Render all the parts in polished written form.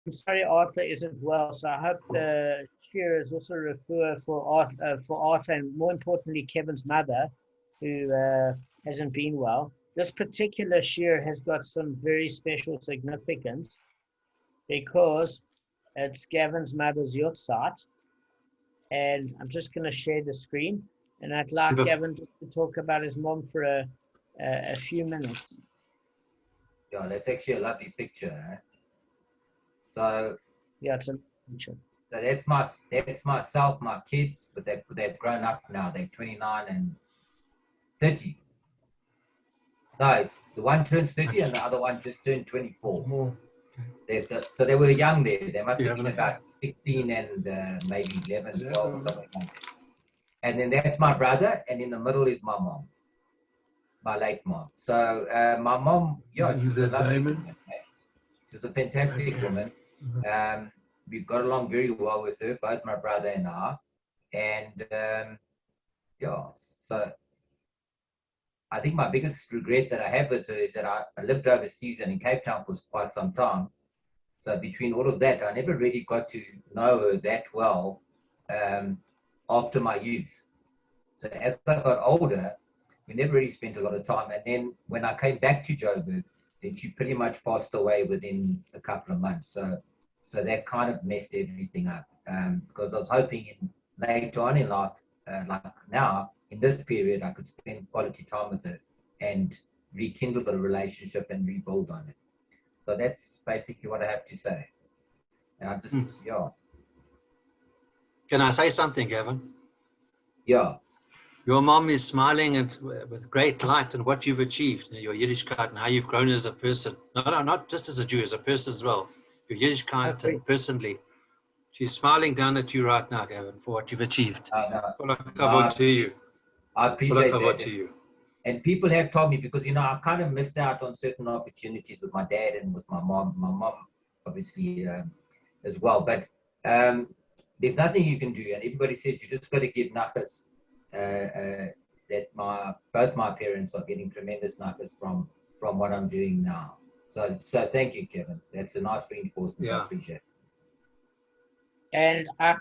I'm sorry Arthur isn't well, so I hope the cheer is also refer for Arthur and more importantly Kevin's mother, who hasn't been well. This particular shear has got some very special significance because it's Gavin's mother's Yahrzeit, and I'm just going to share the screen, and I'd like Gavin to talk about his mom for a few minutes. Yeah, that's actually a lovely picture. Eh? So yeah, it's a picture. So that's myself, my kids, but they've grown up now. They're 29 and 30. No, the one turns 30 and the other one just turned 24. So they were young there. They must have been about 16 and maybe 11, 12 or something like that. And then that's my brother, and in the middle is my mom, my late mom. So my mom, yeah, she was a lovely woman. She was a fantastic woman. We got along very well with her, both my brother and I. And yeah, so I think my biggest regret that I have with her is that I lived overseas and in Cape Town for quite some time. So between all of that, I never really got to know her that well after my youth. So as I got older, we never really spent a lot of time. And then when I came back to Joburg, then she pretty much passed away within a couple of months. So that kind of messed everything up because I was hoping later on in life, like now, in this period, I could spend quality time with her and rekindle the relationship and rebuild on it. So that's basically what I have to say. And I just, yeah. Can I say something, Gavin? Yeah. Your mom is smiling and with great light and what you've achieved, your Yiddishkeit and how you've grown as a person. No, not just as a Jew, as a person as well. Your Yiddishkeit and personally. She's smiling down at you right now, Gavin, for what you've achieved. To you. I appreciate that. To you. And people have told me, because, I kind of missed out on certain opportunities with my dad and with my mom. My mom, obviously, as well. But there's nothing you can do. And everybody says you just got to give nachas. That both my parents are getting tremendous nachas from what I'm doing now. So thank you, Kevin. That's a nice reinforcement. Yeah. I appreciate it. And I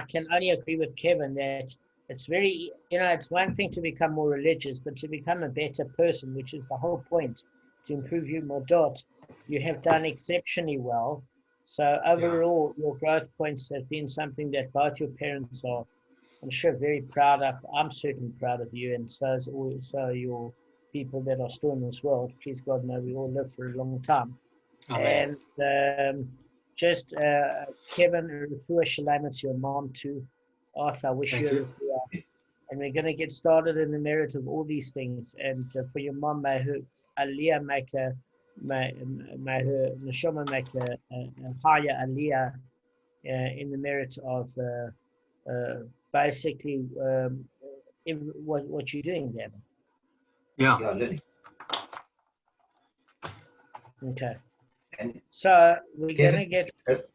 can only agree with Kevin that it's very, it's one thing to become more religious, but to become a better person, which is the whole point, to improve your modot, you have done exceptionally well. So overall, your growth points have been something that both your parents are, I'm sure, very proud of. I'm certainly proud of you, and so is also your people that are still in this world. Please God, may we all live for a long time. Amen. And just Kevin, refuah shalama to your mom too. Arthur, I wish you a refuah. And we're going to get started in the merit of all these things. And for your mom, may her aliyah make may her neshama make a higher aliyah in the merit of basically what you're doing, Damon. Yeah. Lily. Okay. And so we're Kevin, going to get...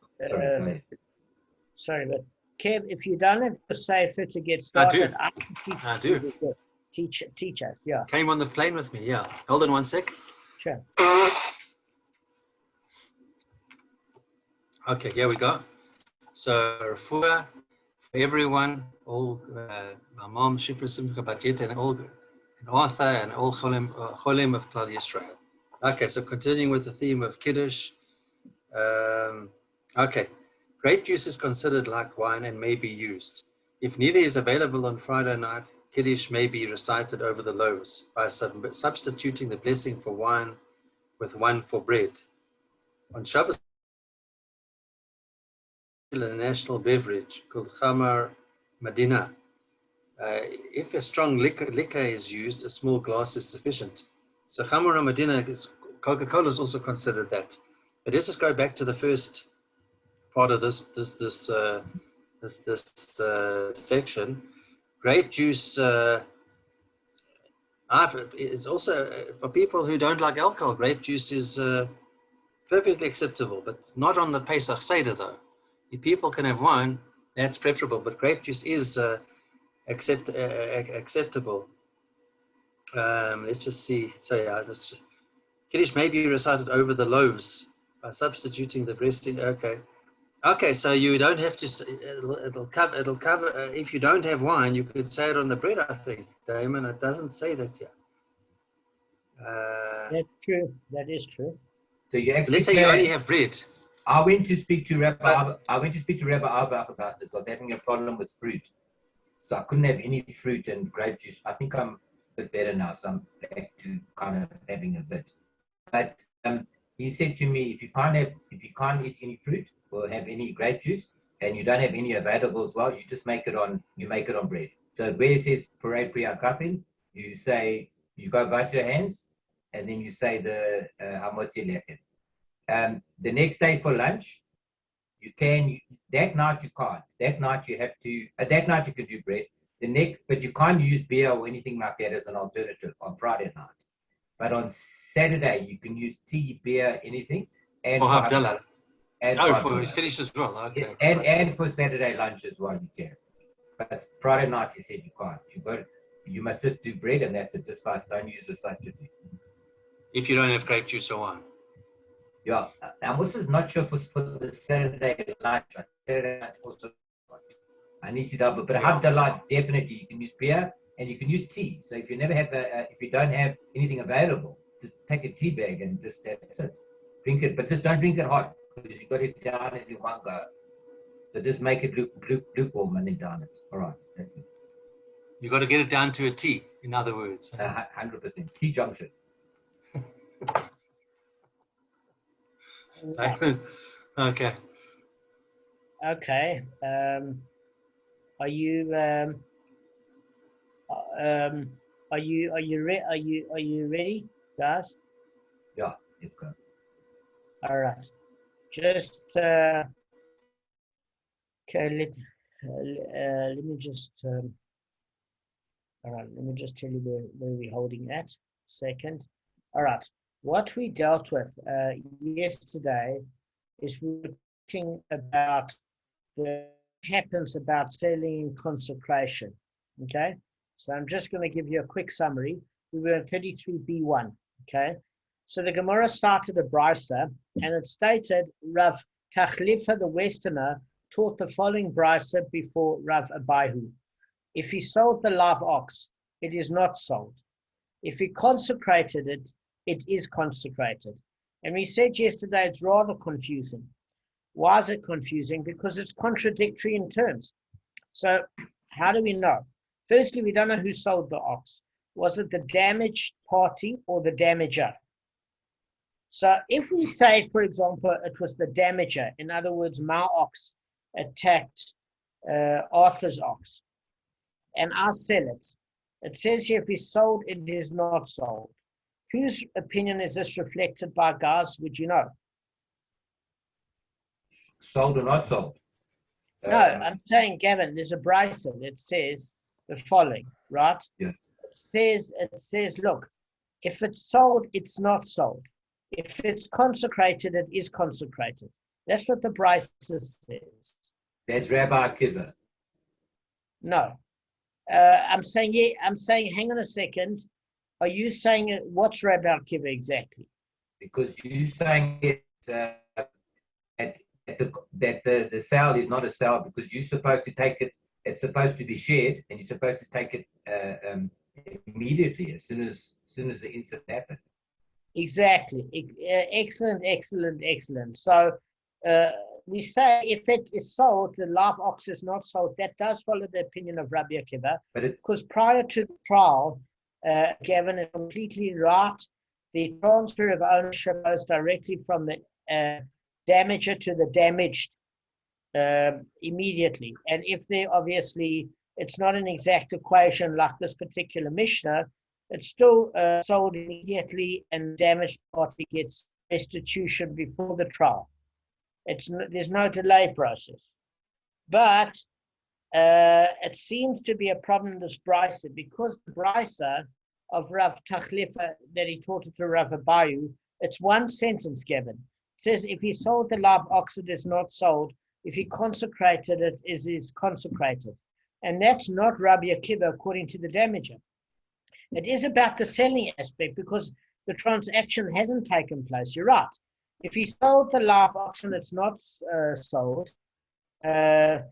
sorry, but Kev, if you don't have to say for to get started, I do. Teach us, yeah. Came on the plane with me, yeah. Hold on one sec. Sure. Okay, here we go. So, refuah for everyone, all my mom, Shifra Simcha Batjet, and all, and Arthur, and all Cholim of Klal Yisrael. Okay, so continuing with the theme of Kiddush. Okay, grape juice is considered like wine and may be used. If neither is available on Friday night, Kiddush may be recited over the loaves by substituting the blessing for wine with one for bread. On Shabbos, a national beverage called Kamma daf. If a strong liquor is used, a small glass is sufficient. So Kamma daf, Coca-Cola is also considered that. But let's just go back to the first part of this section. Grape juice is also for people who don't like alcohol. Grape juice is perfectly acceptable, but not on the Pesach Seder though. If people can have wine, that's preferable. But grape juice is acceptable. Let's just see. So yeah, Kiddush may be recited over the loaves By substituting the breast in, okay. Okay, so you don't have to. It'll cover. It'll cover. If you don't have wine, you could say it on the bread. I think, Damon. It doesn't say that here. That's true. That is true. So you So actually let's say you only have bread. I went to speak to Rabbi Abba about this. I was having a problem with fruit, so I couldn't have any fruit and grape juice. I think I'm a bit better now, so I'm back to kind of having a bit. But he said to me, if you can't eat any fruit or have any grape juice, and you don't have any available as well, you just make it on bread. So where it says parei priya kapin, you say you go wash your hands, and then you say the hamotzi lechem. The next day for lunch, you can. That night you can't. That night you have to. That night you can do bread. But you can't use beer or anything like that as an alternative on Friday night. But on Saturday you can use tea, beer, anything. And Or Havdalah. And for finish as well. Okay. And for Saturday lunch as well you can. But Friday night you said you can't. You must just do bread and that's it. Just fast. Don't use the substitute. If you don't have grape juice or wine. Yeah, I'm also not sure for the Saturday lunch. Saturday lunch also, I need to double. But Havdalah, definitely you can use beer and you can use tea. So if you never have if you don't have anything available, just take a tea bag and just that's it. Drink it, but just don't drink it hot because you got it down in one go. So just make it lukewarm and then down it. All right, that's it. You got to get it down to a tea. In other words, 100% tea junction. Okay. Okay. Are you ready, guys? Yeah, let's go. All right. Just okay. Let me just. All right. Let me just tell you where we're holding at. Second. All right. What we dealt with yesterday is we were talking about what happens about selling and consecration. Okay, so I'm just going to give you a quick summary. We were in 33b1. Okay, so the Gemara started a brisa and it stated Rav Tachlifa the Westerner taught the following brisa before Rav Abihu. If he sold the live ox, it is not sold. If he consecrated it, it is consecrated. And we said yesterday it's rather confusing. Why is it confusing? Because it's contradictory in terms. So how do we know? Firstly, we don't know who sold the ox. Was it the damaged party or the damager? So if we say, for example, it was the damager, in other words, my ox attacked Arthur's ox, and I sell it. It says here if he sold, it is not sold. Whose opinion is this reflected by, guys? Would you know? Sold or not sold? No, I'm saying, Gavin, there's a brisa that says the following, right? Yeah. It says, look, if it's sold, it's not sold. If it's consecrated, it is consecrated. That's what the brisa says. That's Rabbi Akiva. No. I'm saying, hang on a second. Are you saying it? What's Rabbi Akiva exactly? Because you're saying it, that the sale is not a sale because you're supposed to take it. It's supposed to be shared, and you're supposed to take it immediately as soon as the incident happened. Exactly. Excellent. So we say if it is sold, the live ox is not sold. That does follow the opinion of Rabbi Akiva, because prior to the trial, Gavin is completely right. The transfer of ownership goes directly from the damager to the damaged immediately. And if there obviously, it's not an exact equation like this particular Mishnah, it's still sold immediately and damaged party gets restitution before the trial. There's no delay process. But it seems to be a problem in this brisa because the brisa of Rav Tachlifa that he taught it to Rav Abayu, it's one sentence given. It says if he sold the live ox, it is not sold. If he consecrated it, it is consecrated. And that's not Rabbi Akiva according to the damager. It is about the selling aspect because the transaction hasn't taken place. You're right. If he sold the live ox and it's not sold, that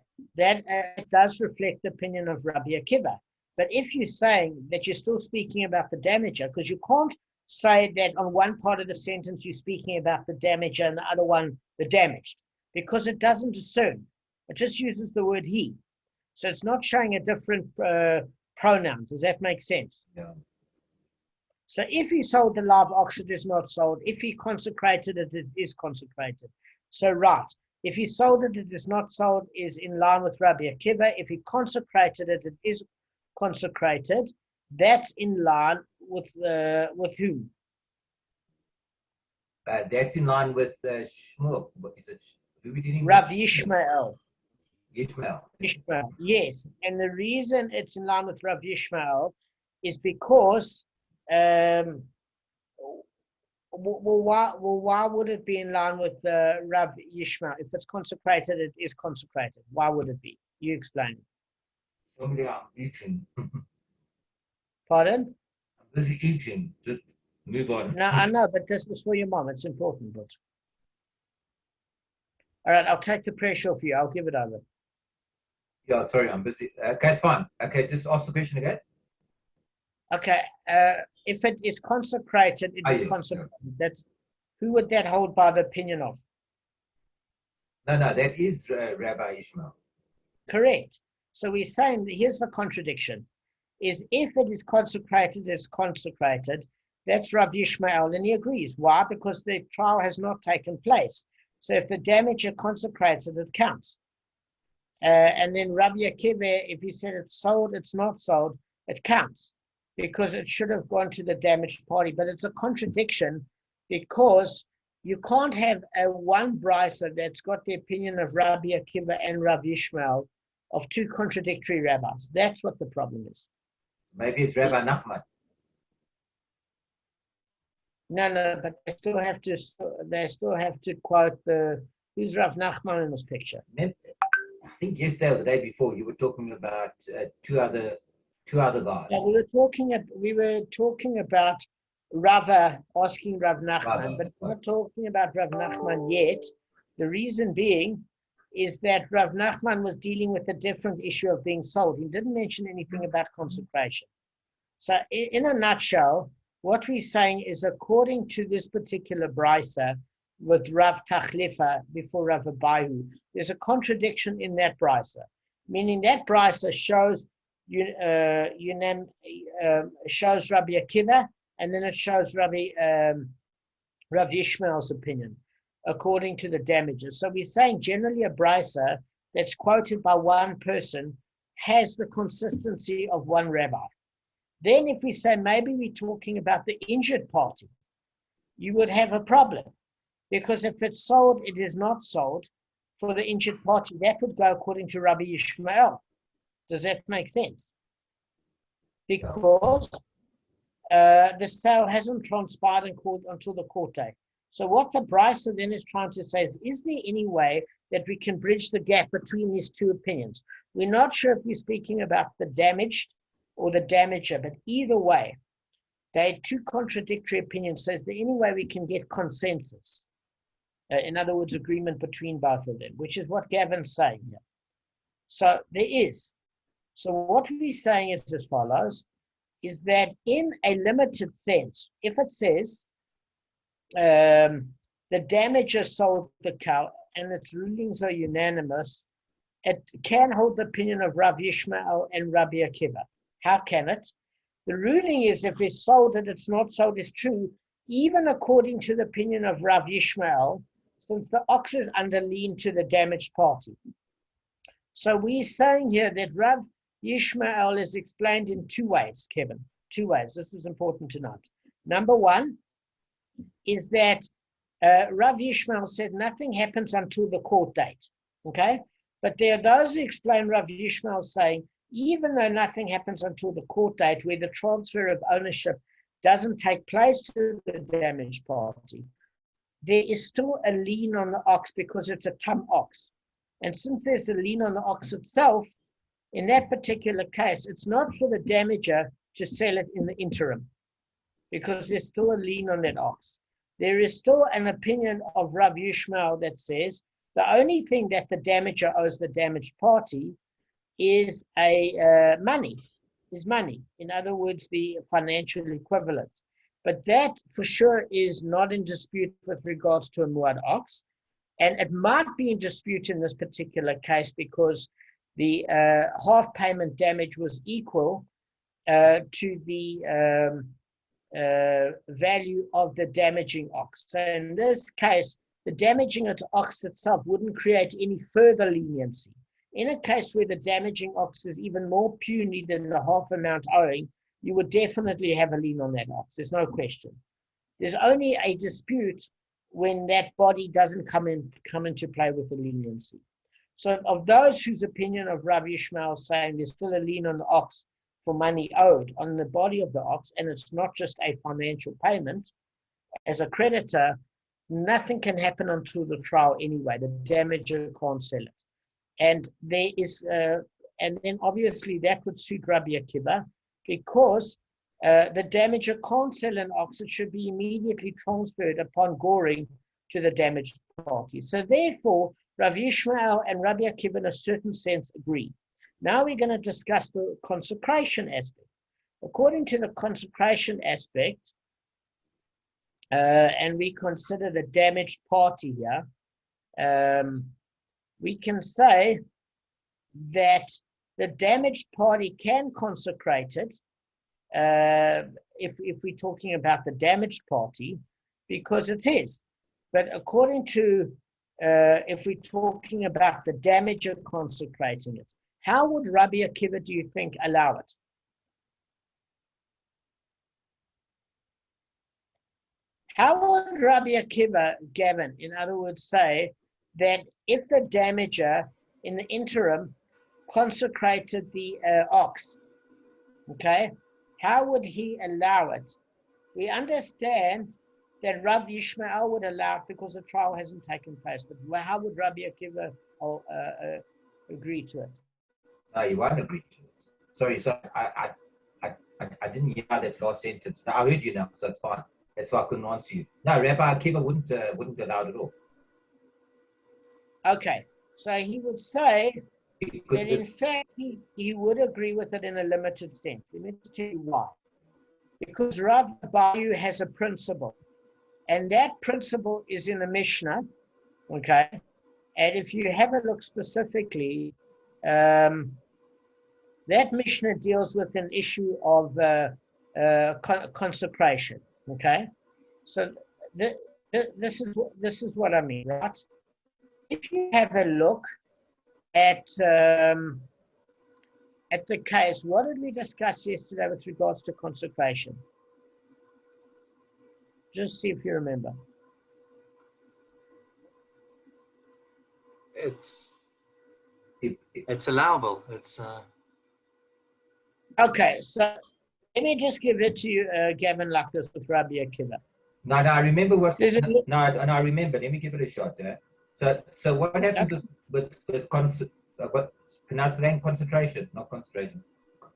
does reflect the opinion of Rabbi Akiva. But if you're saying that you're still speaking about the damager, because you can't say that on one part of the sentence you're speaking about the damager and the other one the damaged, because it doesn't discern. It just uses the word he. So it's not showing a different pronoun. Does that make sense? Yeah. So if he sold the live ox, it is not sold. If he consecrated it, it is consecrated. So right. If he sold it, it is not sold, is in line with Rabbi Akiva. If he consecrated it, it is consecrated. That's in line with whom? That's in line with Shmuel. What is it? Who we dealing with? Rabbi Ishmael. Ishmael. Ishmael, yes. And the reason it's in line with Rabbi Ishmael is because, why would it be in line with Rabbi Ishmael? If it's consecrated, it is consecrated. Why would it be? You explain it. Somebody I'm eating. Pardon? I'm busy eating. Just move on. No, I know, but this is for your mom. It's important, but. All right, I'll take the pressure off you. I'll give it over. Yeah, sorry, I'm busy. Okay, it's fine. Okay, just ask the question again. Okay, if it is consecrated, it is Yes, consecrated. Yeah. That's who would that hold by the opinion of? No, that is Rabbi Ishmael. Correct. So we're saying that here's the contradiction: is if it is consecrated, it's consecrated. That's Rabbi Ishmael, and he agrees. Why? Because the trial has not taken place. So if the damager consecrates it, it counts. And then Rabbi Akiva, if he said it's sold, it's not sold, it counts because it should have gone to the damaged party. But it's a contradiction because you can't have one brisa that's got the opinion of Rabbi Akiva and Rabbi Ishmael of two contradictory rabbis. That's what the problem is. Maybe it's Rabbi Nachman. No, but they still have to quote who's Rav Nachman in this picture. I think yesterday or the day before you were talking about two other guys. Yeah, we were talking about Rava asking Rav Nachman, but we're not talking about Rav Nachman yet. The reason being is that Rav Nachman was dealing with a different issue of being sold. He didn't mention anything about consecration. So in a nutshell, what we're saying is according to this particular brisa with Rav Tachlifa before Rav Abahu, there's a contradiction in that brisa, meaning that brisa shows shows Rabbi Akiva, and then it shows Rav Ishmael's opinion according to the damages. So we're saying generally a brisa that's quoted by one person has the consistency of one rabbi. Then if we say maybe we're talking about the injured party, you would have a problem. Because if it's sold, it is not sold for the injured party. That would go according to Rabbi Ishmael. Does that make sense? Because the sale hasn't transpired until the court date. So what the brisa then is trying to say is there any way that we can bridge the gap between these two opinions? We're not sure if we're speaking about the damaged or the damager, but either way, they had two contradictory opinions. So is there any way we can get consensus? In other words, agreement between both of them, which is what Gavin's saying here. So there is. So what we're saying is as follows, is that in a limited sense, if it says the damager sold the cow and its rulings are unanimous, it can hold the opinion of Rav Ishmael and Rabbi Akiva. How can it? The ruling is if it's sold and it's not sold is true, even according to the opinion of Rav Ishmael, since the ox is under lien to the damaged party. So we're saying here that Rav Ishmael is explained in two ways, Kevin. Two ways. This is important to note. Number one is that Rav Ishmael said nothing happens until the court date. Okay? But there are those who explain Rav Ishmael saying, even though nothing happens until the court date where the transfer of ownership doesn't take place to the damaged party, there is still a lien on the ox because it's a tum ox. And since there's a lien on the ox itself, in that particular case, it's not for the damager to sell it in the interim because there's still a lien on that ox. there is still an opinion of Rav Yishmael that says the only thing that the damager owes the damaged party is money. In other words, the financial equivalent. But that for sure is not in dispute with regards to a muad ox. And it might be in dispute in this particular case because the half payment damage was equal to the value of the damaging ox. So in this case, the damaging of the ox itself wouldn't create any further leniency. In a case where the damaging ox is even more puny than the half amount owing, you would definitely have a lien on that ox. There's no question. There's only a dispute when that body doesn't come into play with the leniency. So of those whose opinion of Rabbi Ishmael saying there's still a lien on the ox for money owed on the body of the ox, and it's not just a financial payment, as a creditor, nothing can happen until the trial anyway. The damager can't sell it. And there is, and then obviously that would suit Rabbi Akiva because the damager can't sell an ox. It should be immediately transferred upon goring to the damaged party. So therefore, Rav Yishmael and Rabbi Akiva in a certain sense agree. Now we're going to discuss the consecration aspect. According to the consecration aspect, and we consider the damaged party here, we can say that the damaged party can consecrate it if we're talking about the damaged party, because it is. But according to, if we're talking about the damager consecrating it, how would Rabbi Akiva, do you think, allow it? How would Rabbi Akiva, Gavin, in other words, say that if the damager in the interim consecrated the ox, okay, how would he allow it? We understand that Rabbi Yishmael would allow it because the trial hasn't taken place, but how would Rabbi Akiva agree to it? No, you won't agree to it. Sorry, so I didn't hear that last sentence. No, I heard you now, so it's fine. That's why I couldn't answer you. No, Rabbi Akiva wouldn't allow it at all. Okay, so he would say that in fact he would agree with it in a limited sense. Let me tell you why. Because Rabbi Bayu has a principle, and that principle is in the Mishnah, okay? And if you have a look specifically, that Mishnah deals with an issue of consecration, okay? So this is what I mean, right? If you have a look at the case, what did we discuss yesterday with regards to consecration? Just see if you remember. It's allowable. It's Okay, so let me just give it to you, Gavin, like this with Rabbi Akiva. No, I remember what. No, I remember. Let me give it a shot. So what happens with what pronounce the name concentration, not concentration?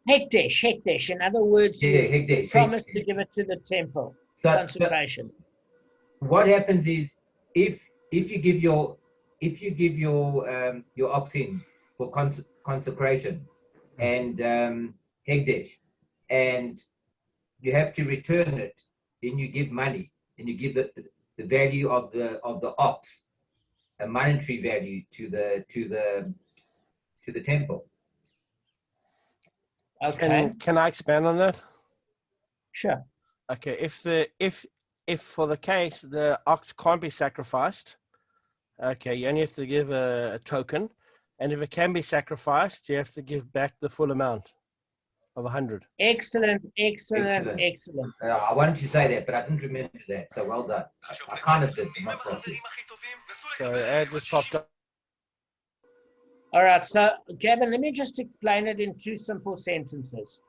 Hekdesh. In other words, hekdesh. Promise to give it to the temple. Consecration. So what happens is if you give your ox in for consecration and hekdesh, and you have to return it, then you give money, and you give the value of the ox, a monetary value to the temple. Okay. Can I expand on that? Sure. Okay. If for the case the ox can't be sacrificed, okay, you only have to give a token, and if it can be sacrificed, you have to give back the full amount of 100. Excellent. I wanted to say that, but I didn't remember that. So well done. I kind of did, but not properly. So it just popped up. All right. So, Gavin, let me just explain it in two simple sentences.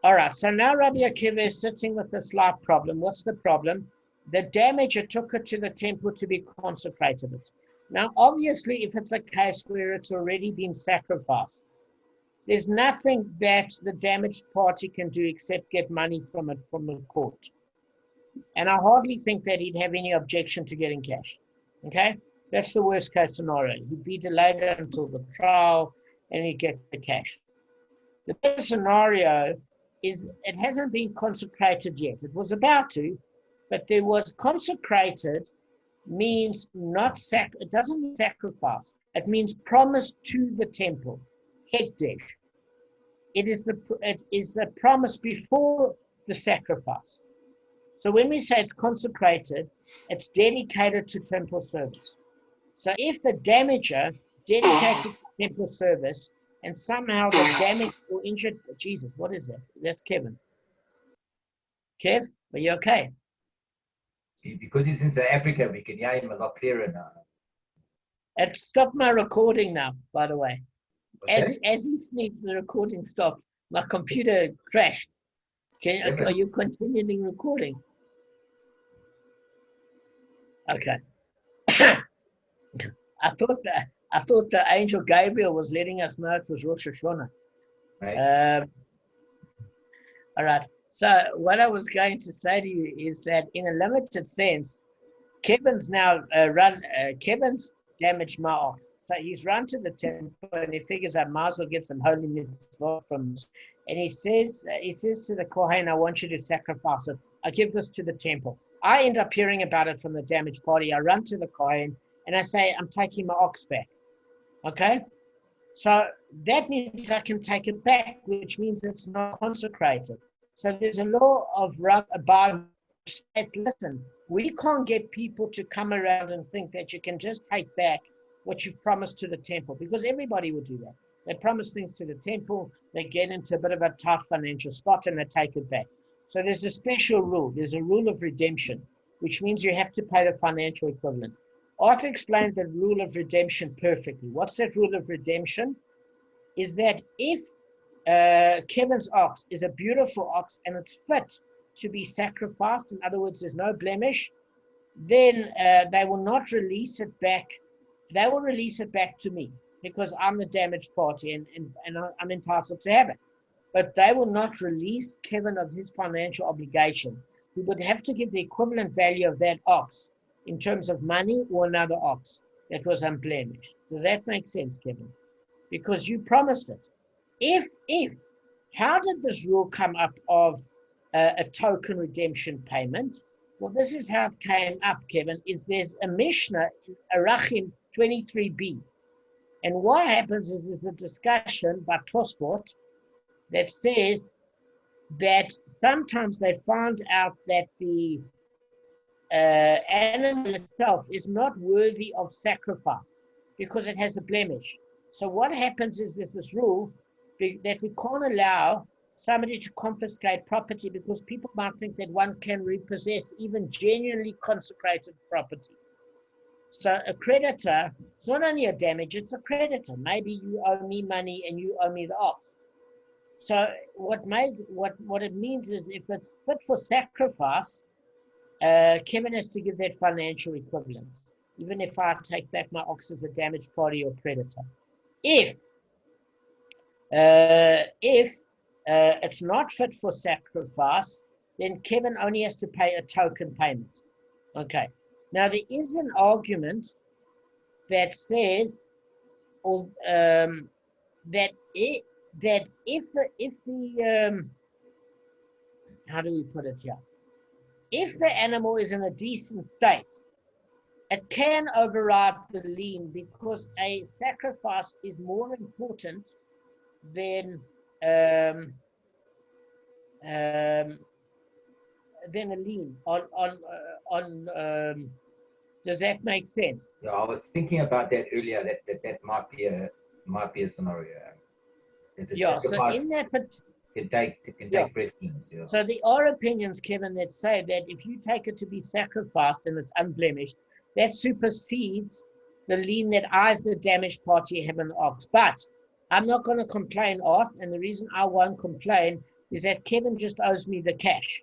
All right. So now Rabbi Akiva is sitting with a slight problem. What's the problem? The damager took it to the temple to be consecrated. Now, obviously, if it's a case where it's already been sacrificed, there's nothing that the damaged party can do except get money from it from the court. And I hardly think that he'd have any objection to getting cash. Okay? That's the worst case scenario. He'd be delayed until the trial and he'd get the cash. The better scenario is it hasn't been consecrated yet. It was about to, but there was consecrated means not it doesn't mean sacrifice. It means promise to the temple. Hekdesh. It is the promise before the sacrifice. So when we say it's consecrated, it's dedicated to temple service. So if the damager dedicated to temple service and somehow the damaged or injured, Jesus, what is that? That's Kevin. Kev, are you okay? See, because he's in South Africa, we can hear him a lot clearer now. It stopped my recording now, by the way. What's As he sneezed, the recording stopped. My computer crashed. Are you continuing recording? Okay. I thought the angel Gabriel was letting us know it was Rosh Hashanah. Right. All right. So what I was going to say to you is that in a limited sense, Kevin's now Kevin's damaged my ox. So he's run to the temple and he figures I might as well get some holy mitzvah from this. And he says to the Kohen, I want you to sacrifice it. I give this to the temple. I end up hearing about it from the damaged party. I run to the Kohen and I say, I'm taking my ox back. Okay? So that means I can take it back, which means it's not consecrated. So there's a law of Bible which says, listen, we can't get people to come around and think that you can just take back what you've promised to the temple, because everybody would do that. They promise things to the temple, they get into a bit of a tight financial spot and they take it back. So there's a special rule. There's a rule of redemption, which means you have to pay the financial equivalent. I've explained the rule of redemption perfectly. What's that rule of redemption? Is that if Kevin's ox is a beautiful ox and it's fit to be sacrificed, in other words, there's no blemish, then they will not release it back. They will release it back to me because I'm the damaged party and I'm entitled to have it. But they will not release Kevin of his financial obligation. We would have to give the equivalent value of that ox in terms of money or another ox that was unblemished. Does that make sense, Kevin? Because you promised it. If, how did this rule come up of a token redemption payment? Well, this is how it came up, Kevin, is there's a Mishnah, Arachim 33b. And what happens is there's a discussion by Tosfot that says that sometimes they find out that the animal itself is not worthy of sacrifice because it has a blemish. So what happens is there's this rule that we can't allow somebody to confiscate property because people might think that one can repossess even genuinely consecrated property. So a creditor, it's not only a damage, it's a creditor. Maybe you owe me money and you owe me the ox. So what it means is if it's fit for sacrifice, Kevin has to give that financial equivalent, even if I take back my ox as a damaged party or predator. If it's not fit for sacrifice, then Kevin only has to pay a token payment. Okay. Now there is an argument that says, that if the how do we put it here? If the animal is in a decent state, it can override the lien because a sacrifice is more important than a lien on does that make sense? Yeah, I was thinking about that earlier. That might be a scenario. Yeah. So in that can take precedence. Yeah. So there are opinions, Kevin, that say that if you take it to be sacrificed and it's unblemished, that supersedes the lien that I, as the damaged party, have an ox. But I'm not going to complain off, and the reason I won't complain is that Kevin just owes me the cash.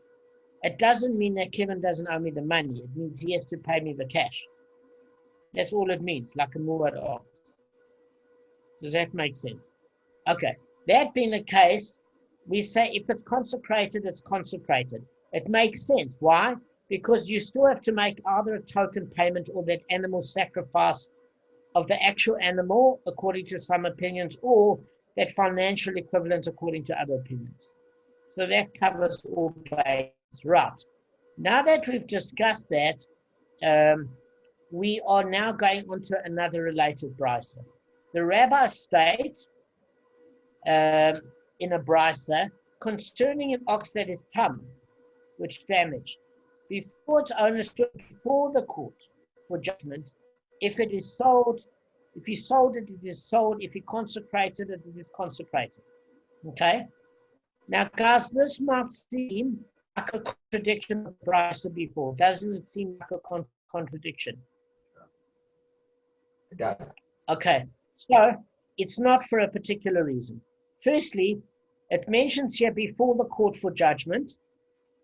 It doesn't mean that Kevin doesn't owe me the money. It means he has to pay me the cash. That's all it means, like a muad ox. Does that make sense? Okay. That being the case, we say if it's consecrated, it's consecrated. It makes sense. Why? because you still have to make either a token payment or that animal sacrifice of the actual animal, according to some opinions, or that financial equivalent, according to other opinions. So that covers all bases. Right. Now that we've discussed that, we are now going on to another related brisa. The rabbis state in a brisa concerning an ox that is tam, which damaged, before its owner stood before the court for judgment. If it is sold, if he sold it, it is sold. If he consecrated it, it is consecrated. Okay? Now, guys, this might seem like a contradiction of brisa before. Doesn't it seem like a contradiction? It does. Okay, so it's not for a particular reason. Firstly, it mentions here before the court for judgment,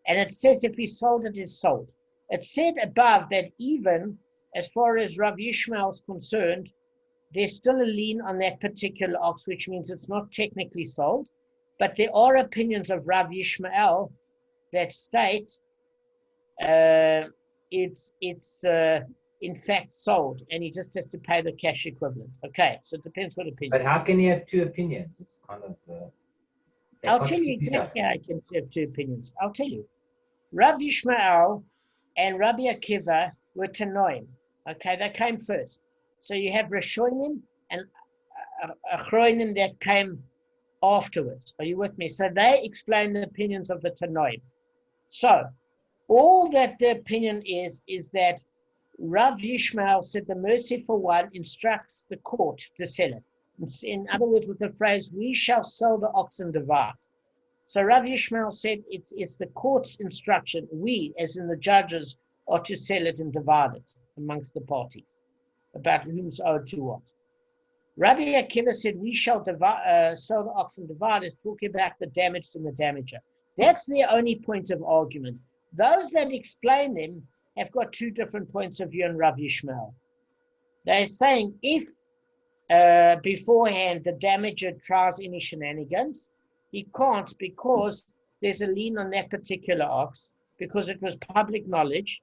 and it says if he sold it, it's sold. It said above that even as far as Rav Yishmael is concerned, there's still a lien on that particular ox, which means it's not technically sold. But there are opinions of Rav Yishmael that state it's in fact sold, and he just has to pay the cash equivalent. Okay, so it depends what opinion. But how can you have two opinions? It's kind of. I'll tell you exactly how I can have two opinions. I'll tell you. Rav Yishmael and Rabbi Akiva were Tanoim. Okay, they came first. So you have Rishonim and Achronim that came afterwards. Are you with me? So they explain the opinions of the Tanoim. So all that the opinion is that Rav Yishmael said the merciful one instructs the court to sell it. In other words, with the phrase, we shall sell the ox and divide. So Rav Yishmael said it's the court's instruction. We, as in the judges, are to sell it and divide it amongst the parties about who's owed to what. Rabbi Akiva said we shall sell the ox and divide, is talking about the damaged and the damager. That's their only point of argument. Those that explain them have got two different points of view in Rav Yishmael. They're saying if beforehand the damager tries any shenanigans, he can't, because there's a lien on that particular ox, because it was public knowledge,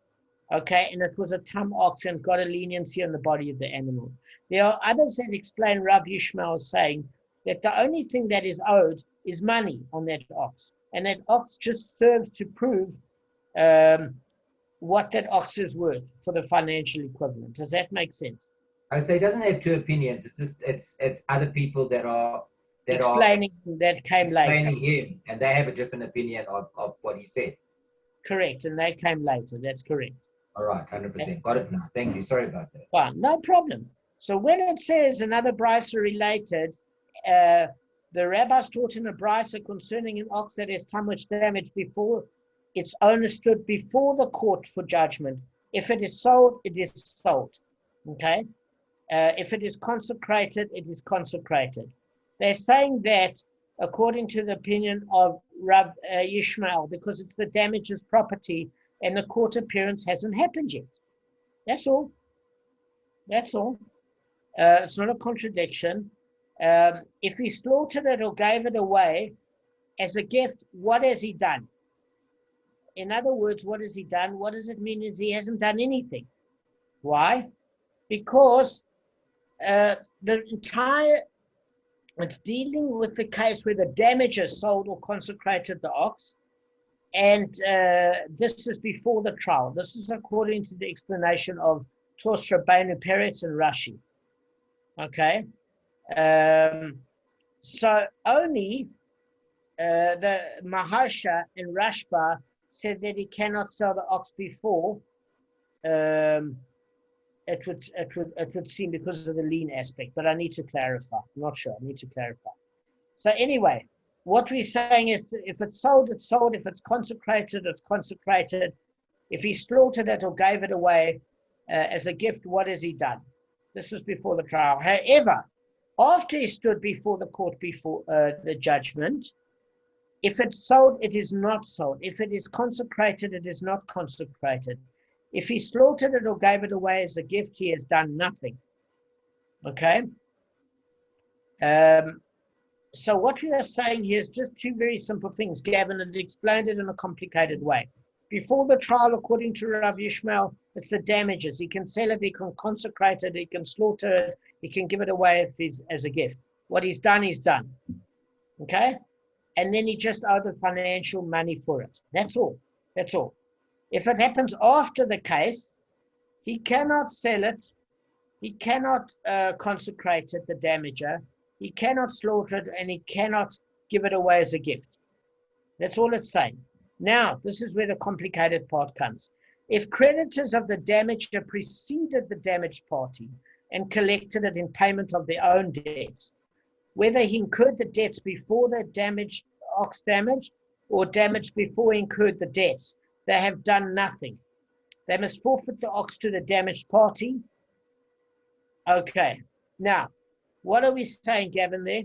okay, and it was a tam ox and got a leniency on the body of the animal. There are others that explain Rav Yishmael as saying that the only thing that is owed is money on that ox, and that ox just serves to prove what that ox is worth for the financial equivalent. Does that make sense? I'd say it doesn't have two opinions. It's just it's other people that explaining that came later. Him, and they have a different opinion of what he said. Correct, and they came later. That's correct. All right, 100%. Got it now. Thank you. Sorry about that. Fine, no problem. So when it says another brisa related, the rabbis taught in a brisa concerning an ox that has too much damage before its owner stood before the court for judgment. If it is sold, it is sold. Okay? If it is consecrated, it is consecrated. They're saying that according to the opinion of Rav Yishmael, because it's the damager's property and the court appearance hasn't happened yet. That's all. That's all. It's not a contradiction. If he slaughtered it or gave it away as a gift, what has he done? In other words, what has he done? What does it mean is he hasn't done anything. Why? Because it's dealing with the case where the damager sold or consecrated the ox, and this is before the trial. This is according to the explanation of Tos Rabbeinu Peretz and Rashi. Okay? So only the Mahasha and Rashba said that he cannot sell the ox before it would seem because of the lien aspect, but I need to clarify. I'm not sure. I need to clarify. So anyway, what we're saying is if it's sold, it's sold. If it's consecrated, it's consecrated. If he slaughtered it or gave it away as a gift, what has he done? This was before the trial. However, after he stood before the court, before the judgment, if it's sold, it is not sold. If it is consecrated, it is not consecrated. If he slaughtered it or gave it away as a gift, he has done nothing. Okay? So what we are saying here is just two very simple things. Gavin had explained it in a complicated way. Before the trial, according to Rav Yishmael, it's the damages. He can sell it, he can consecrate it, he can slaughter it, he can give it away as a gift. What he's done, he's done. Okay? And then he just owed the financial money for it. That's all. That's all. If it happens after the case, he cannot sell it, he cannot consecrate it, the damager, he cannot slaughter it, and he cannot give it away as a gift. That's all it's saying. Now, this is where the complicated part comes. If creditors of the damager preceded the damaged party and collected it in payment of their own debts, whether he incurred the debts before the damaged ox damaged or damaged before he incurred the debts, they have done nothing. They must forfeit the ox to the damaged party. Okay. Now, what are we saying, Gavin, there?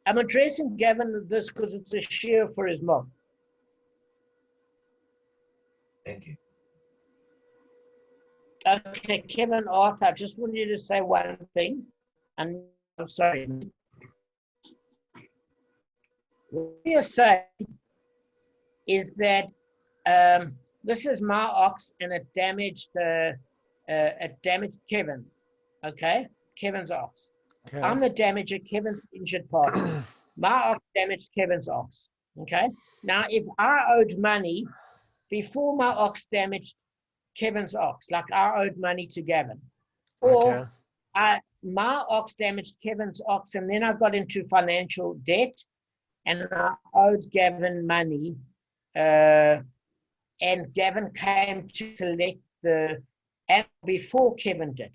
I'm addressing Gavin this because it's a shear for his mom. Thank you. Okay, Kevin Arthur, I just want you to say one thing. And I'm sorry. What you're saying is that this is my ox and it damaged Kevin. Okay? Kevin's ox. Okay. I'm the damager, Kevin's the injured party. My ox damaged Kevin's ox. Okay? Now, if I owed money before my ox damaged Kevin's ox, like I owed money to Gavin, or my ox damaged Kevin's ox and then I got into financial debt and I owed Gavin money and Gavin came to collect the animal before Kevin did.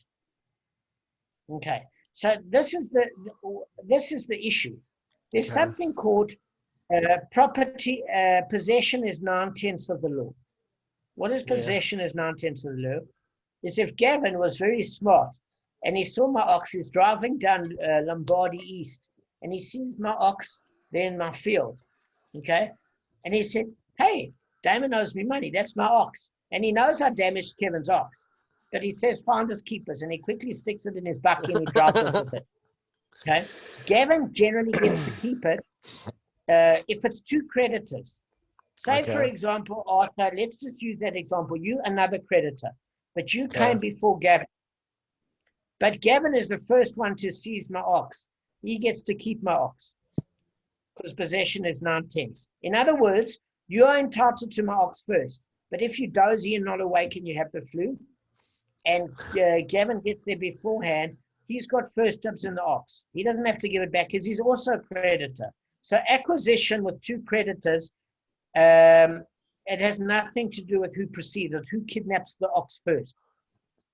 Okay, so this is the issue. There's something called property possession is 9/10 of the law. What is possession is 9/10 of the law? Is if Gavin was very smart and he saw my ox, he's driving down Lombardy East and he sees my ox there in my field, okay? And he said, hey, Damon owes me money, that's my ox. And he knows I damaged Kevin's ox. But he says, finders keepers, and he quickly sticks it in his bucket and he drives off with it. Okay? Gavin generally gets to keep it if it's two creditors. Say, for example, Arthur, let's just use that example. You, another creditor, but you came before Gavin. But Gavin is the first one to seize my ox. He gets to keep my ox because possession is 9/10. In other words, you are entitled to my ox first. But if you dozy and not awake and you have the flu, and Gavin gets there beforehand, he's got first dibs in the ox. He doesn't have to give it back because he's also a creditor. So acquisition with two creditors, it has nothing to do with who preceded, who kidnaps the ox first.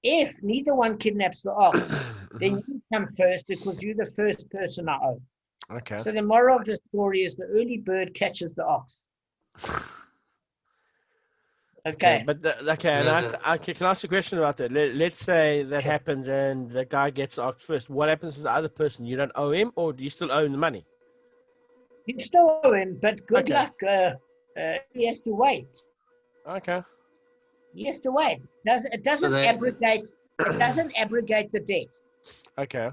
If neither one kidnaps the ox, then you come first because you're the first person I owe. Okay. So the moral of the story is the early bird catches the ox. Okay. But and can I ask a question about that? Let's say that happens and the guy gets the ox first. What happens to the other person? You don't owe him, or do you still owe him the money? You still owe him, but good luck. He has to wait. Okay. He has to wait. It doesn't abrogate. It doesn't abrogate the debt. Okay.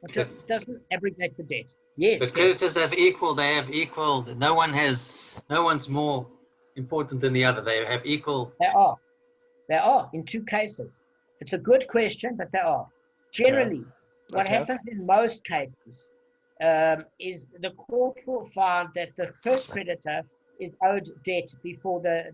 It doesn't abrogate the debt. Yes. The creditors have equal. They have equal. No one's more important than the other. They have equal. They are in two cases. It's a good question, but they are. Generally, what happens in most cases is the court will find that the first creditor is owed debt before the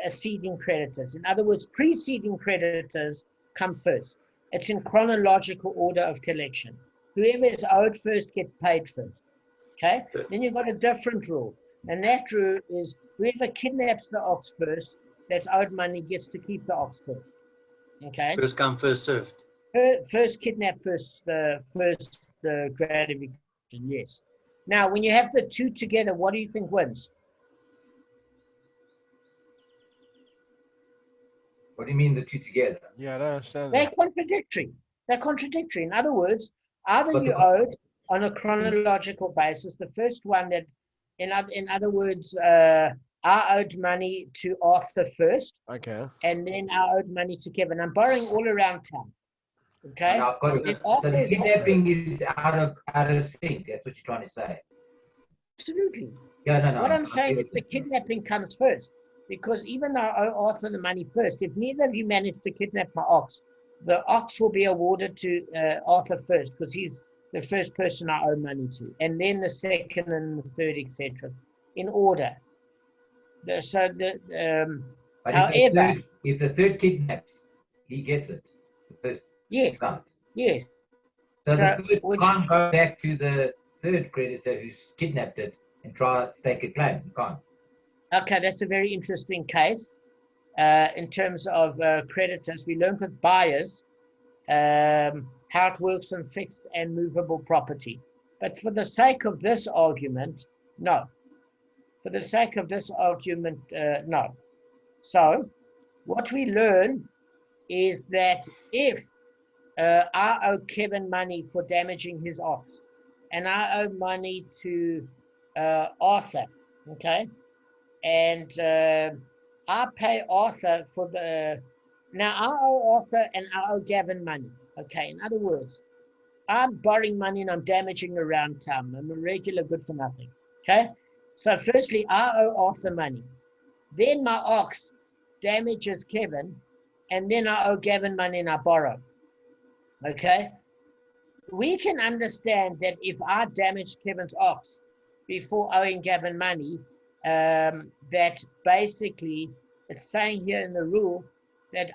acceding creditors. In other words, preceding creditors come first. It's in chronological order of collection. Whoever is owed first gets paid first. Okay? Then you've got a different rule. And that rule is whoever kidnaps the ox first, that's owed money, gets to keep the ox first. Okay? First come, first served. First kidnap, first gratification, yes. Now, when you have the two together, what do you think wins? What do you mean the two together? Yeah, I don't understand. They're contradictory. They're contradictory. In other words, either you owed on a chronological basis, the first one that, in other words, I owed money to Arthur first. Okay. And then I owed money to Kevin. I'm borrowing all around town. Okay. So the kidnapping is out of sync. That's what you're trying to say. Absolutely. Yeah, no, no. What I'm saying is with the it. kidnapping comes first, because even though I owe Arthur the money first, if neither of you manage to kidnap my ox, the ox will be awarded to Arthur first, because he's the first person I owe money to, and then the second and the third, etc., in order. But However, if the third kidnaps, he gets it. The first yes, can't. yes. So the So, first which can't go back to the third creditor who's kidnapped it and try to stake a claim. You can't. okay, that's a very interesting case. In terms of creditors, we learned with buyers how it works on fixed and movable property. But for the sake of this argument, no. For the sake of this argument, no. So what we learn is that if I owe Kevin money for damaging his ox, and I owe money to Arthur, okay, and I pay Arthur for the. Now I owe Arthur and I owe Gavin money. Okay, in other words, I'm borrowing money and I'm damaging around town. I'm a regular good for nothing. Okay, so firstly, I owe Arthur money. Then my ox damages Kevin, and then I owe Gavin money and I borrow. Okay, we can understand that if I damage Kevin's ox before owing Gavin money, that basically it's saying here in the rule that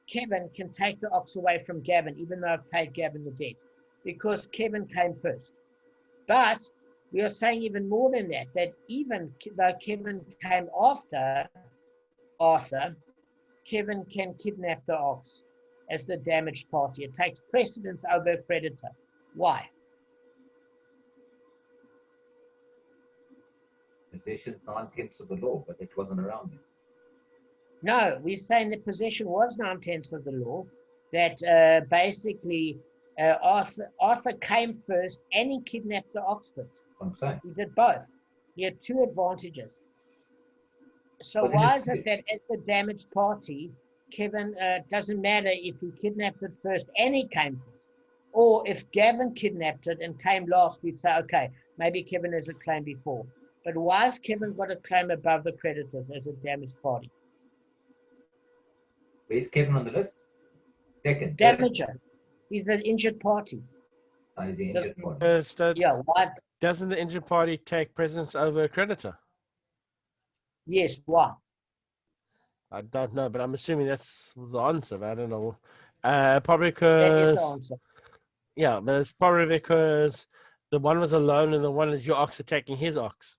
Kevin can take the ox away from Gavin, even though I've paid Gavin the debt, because Kevin came first. But we are saying even more than that, that even though Kevin came after Arthur, Kevin can kidnap the ox as the damaged party. It takes precedence over a creditor. Why? Possession 9/10 of the law, but it wasn't around him. No, we're saying that possession was 9/10 of the law, that basically Arthur came first and he kidnapped the ox first. I'm saying. He did both. He had two advantages. So But then why it's- is it that as the damaged party, Kevin doesn't matter if he kidnapped it first and he came first, or if Gavin kidnapped it and came last, we'd say, okay, maybe Kevin has a claim before. But why has Kevin got a claim above the creditors as a damaged party? Where's Kevin on the list? Second. Damager. He's the injured party. He's the injured one. Yeah, why? Doesn't the injured party take precedence over a creditor? Yes, why? I don't know, but I'm assuming that's the answer. But I don't know. Probably That is because the answer. yeah, but it's probably because the one was alone and the one is your ox attacking his ox.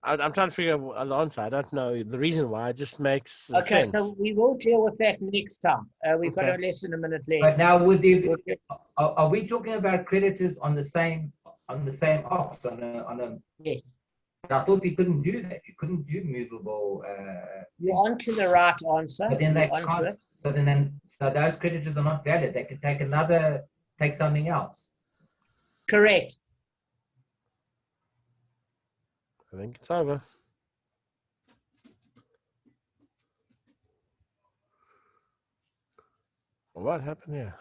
I'm trying to figure out the answer. I don't know the reason why. It just makes Okay, sense. so we will deal with that next time. We've got Okay. less than a minute But less. now with the We'll get- are we talking about creditors on the same ox on a Yes, I thought we couldn't do that. You couldn't do movable you're on to the right answer. but then they You're on to can't it. so those creditors are not valid. They can take something else. Correct. I think it's over. What happened here?